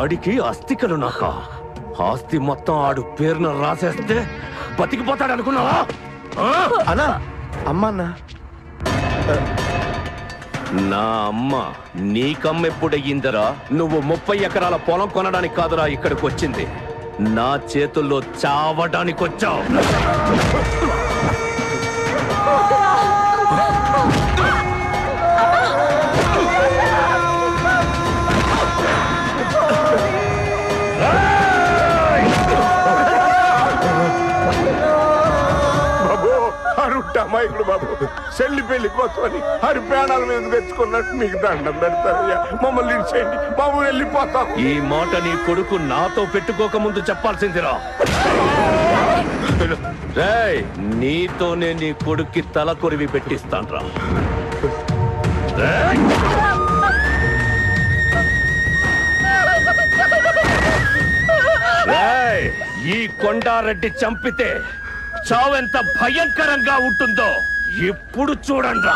ఆడికి అస్థికలు నాక ఆస్తి మొత్తం ఆడు పేరును రాసేస్తే బతికిపోతాడనుకున్నావా? అన్నా అమ్మన్నా నా అమ్మ నీకమ్మెప్పుడయ్యిందరా? నువ్వు 30 ఎకరాల పొలం కొనడానికి కాదురా ఇక్కడికి వచ్చింది, నా చేతుల్లో చావడానికి వచ్చావు. అమాయకుడు బాబు, చెల్లి పెళ్లి కోసమని హరి ప్రాణాల మీద తెచ్చుకున్నట్టు మీకు దండం పెడతారయ్యా. మమ్మల్ని ఇచ్చేయండి బాబు, వెళ్ళిపోతాం. ఈ మాట నీ కొడుకు నాతో పెట్టుకోక ముందు చెప్పాల్సిందిరా. రేయ్, నీతోనే నీ కొడుక్కి తల కొరివి పెట్టిస్తాన్రా. రేయ్, ఈ కొండారెడ్డి చంపితే చావెంత భయంకరంగా ఉంటుందో ఇప్పుడు చూడండి.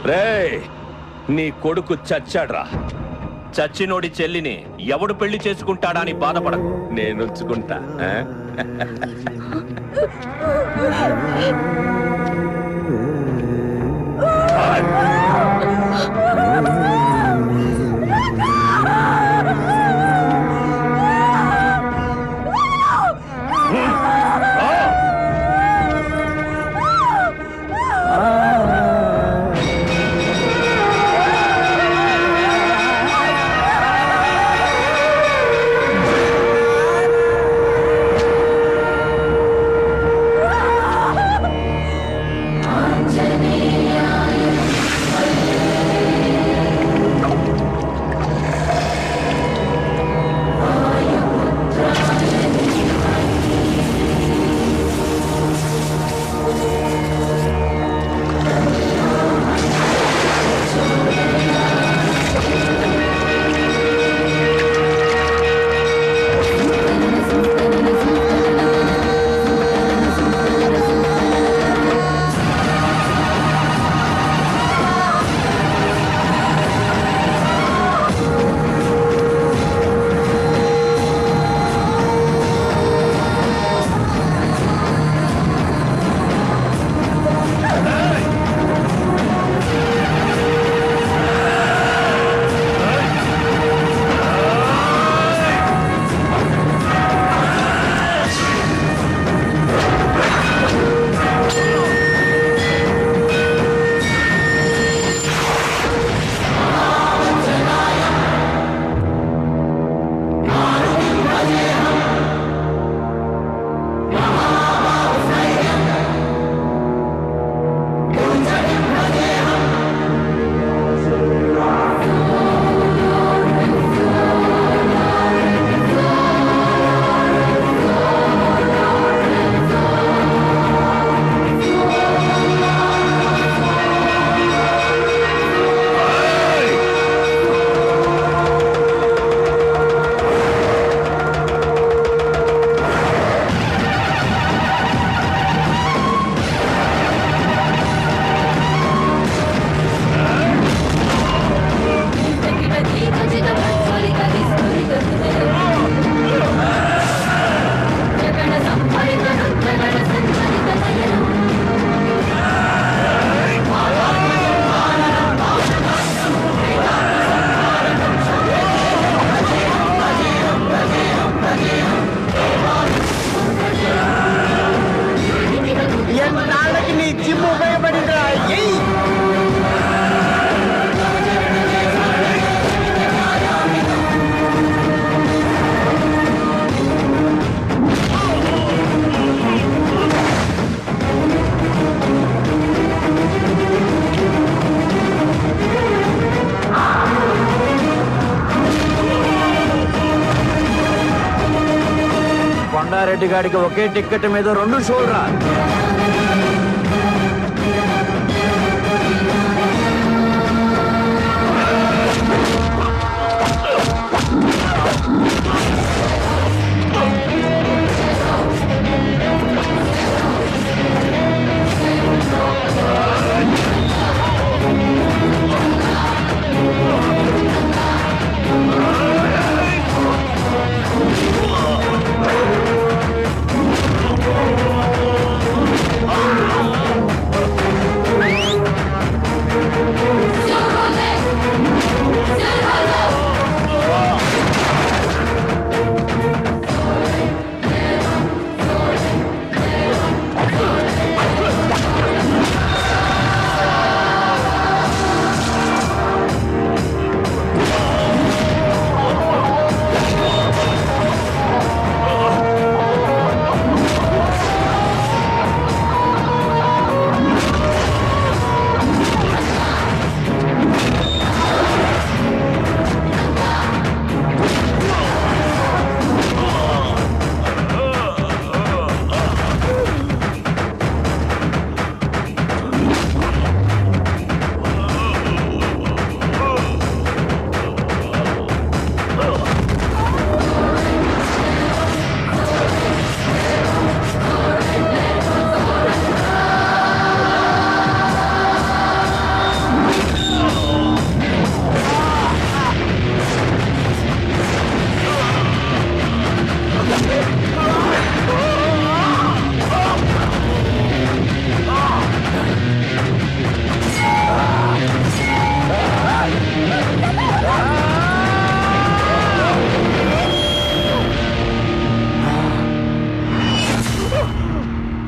రేయ్, నీ కొడుకు చచ్చాడ్రా. చచ్చినోడి చెల్లిని ఎవడు పెళ్లి చేసుకుంటాడా అని బాధపడకు, నేను ఉంచుకుంటా. కొండారెడ్డి గాడికి ఒకే టిక్కెట్ మీద 2 షోలు రా.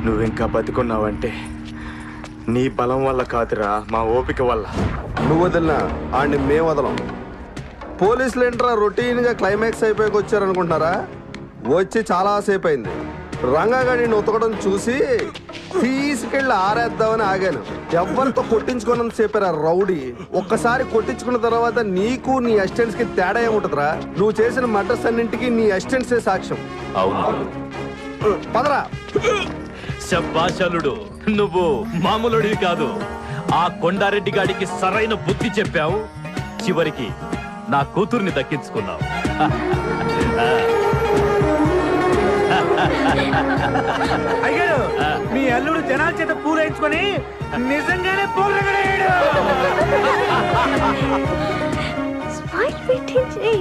నువ్వింకా బతికున్నావంటే నీ బలం వల్ల కాదురా, మా ఓపిక వల్ల. నువ్వు వదిలినా ఆడిని మేము వదలం. పోలీసులు ఏంట్రా రొటీన్గా క్లైమాక్స్ అయిపోయాక వచ్చారనుకుంటున్నారా? వచ్చి చాలా సేపు అయింది. రంగాగాడిని ఉతకడం చూసి తీసుకెళ్ళి ఆరేద్దామని ఆగాను. ఎవరితో కొట్టించుకున్నంత చెప్పారా రౌడీ. ఒక్కసారి కొట్టించుకున్న తర్వాత నీకు నీ అసిస్టెంట్స్ కి తేడా ఏముంటదిరా? నువ్వు చేసిన మర్డర్స్ అన్నింటికి నీ అసిస్టెంట్సే సాక్ష్యం. అవును, పదరా. శబ్బాషలుడు, నువ్వు మామూలుడివి కాదు. ఆ కొండారెడ్డి గాడికి సరైన బుద్ధి చెప్పావు. చివరికి నా కూతుర్ని దక్కించుకున్నావు. అయ్యాడు మీ అల్లుడు జనాల చేత పూలేయించుకొని నిజంగానే పూలగడాడు. స్మైల్ పెట్టించి